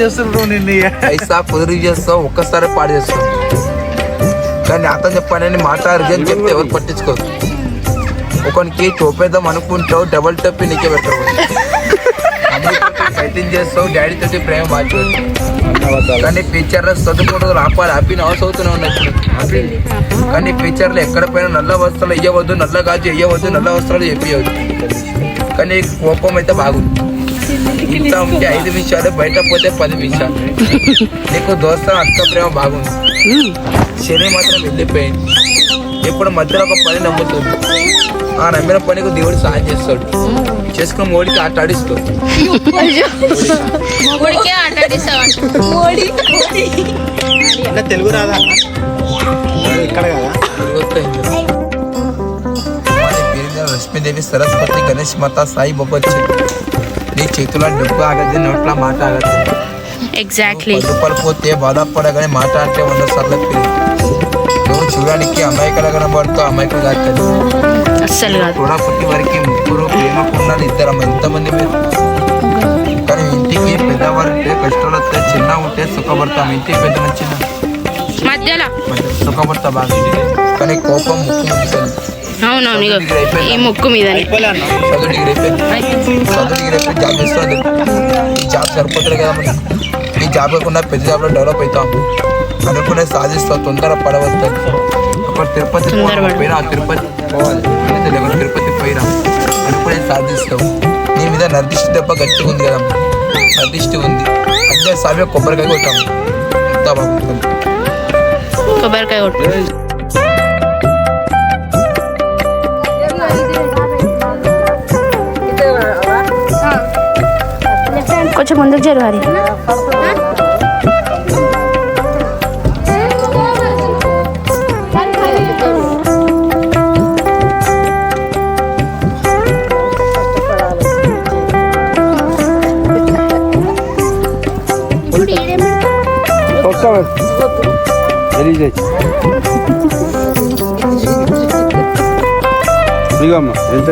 చేస్తున్నావు నిన్ను పైసా కుదురు చేస్తావు, ఒక్కసారి పాడు చేస్తావు. కానీ అతను చెప్పానని మాట అర్జెంట్ చెప్తే ఎవరు పట్టించుకోరు. ఒకరికి చూపేద్దాం అనుకుంటావు, డబల్ టప్పి నీకే పెట్టవు. ఫైటింగ్ చేస్తావు, డాడీ తోటి ప్రేమ మార్చుకోవచ్చు. కానీ ఫ్యూచర్లో చదువుకోవడం ఆపాలి, హ్యాపీ నవస్ అవుతూనే ఉన్నట్టు. కానీ ఫ్యూచర్లో ఎక్కడ పైన నల్ల వస్త్రాలు ఇవ్వవద్దు, నల్ల గాజు ఇవ్వవద్దు, నల్ల వస్త్రాలు చెప్పవద్దు. కానీ కోపం అయితే బాగుంది. ఇంత ఉంటే 5 నిమిషాలు, బయట పోతే 10 నిమిషాలు. నీకు దోస్త అక్క ప్రేమ బాగుంది, శని మాత్రం వెళ్ళిపోయింది. ఇప్పుడు మధ్యలో ఒక పని నమ్ముతుంది. ఆ నమ్మిన పనికి దేవుడు సాయం చేస్తాడు. చేసుకుని మోడీకి ఆట ఆడిస్తాడు. తెలుగు రాదా ఇక్కడ కదా. లక్ష్మీదేవి, సరస్వతి, గణేష్ మాత, సాయి బాబా నీ చేతిలో డబ్బు ఆగద్దు, నోట్ల మాట ఆగద్దు. ఎగ్జాక్ట్లీ. పడిపోతే బాధపడగానే మాట అంటే 100 సార్లు నువ్వు చూడడానికి అమాయకులు కనబడుతావు, అమాయకులు కాదు. అస్సలు కాదు. కూడా పుట్టి వరకు ముగ్గురు ప్రేమకున్నాను, 2 ఎంతమంది మీరు. కానీ ఇంటికి పెద్దవారంటే కష్టాలు వస్తాయి, చిన్న ఉంటే సుఖపడతాం. ఇంటికి పెద్ద చిన్న మధ్యలో సుఖపడతా బాగా. కానీ కోపం ముక్కు ముక్కుతుంది. అవునవును, ఈ ముక్కు మీద చదువు డిగ్రీ అయిపోయింది, జాబ్ చేస్తుంది. ఈ జాబ్ సరిపోతుంది కదా మనకి. ఈ జాబ్ కాకుండా పెద్ద జాబ్లో డెవలప్ అవుతాం. అనుకునే సాధిస్తావు, తొందర పడవద్దు. అక్కడ తిరుపతి పోయినా, తిరుపతి పోవాలి, తిరుపతి పోయినా అనుకునే సాధిస్తావు. నీ మీద నిర్దిష్ట దెబ్బ గట్టిగా ఉంది కదా, నిర్దిష్టి ఉంది. అంటే సామే కొబ్బరికాయ కొట్టాము, ఎంత బాగుంటుంది. కొబ్బరికాయ కొట్టు. కొంచెం ముందుకు జరగాలి. ఎంత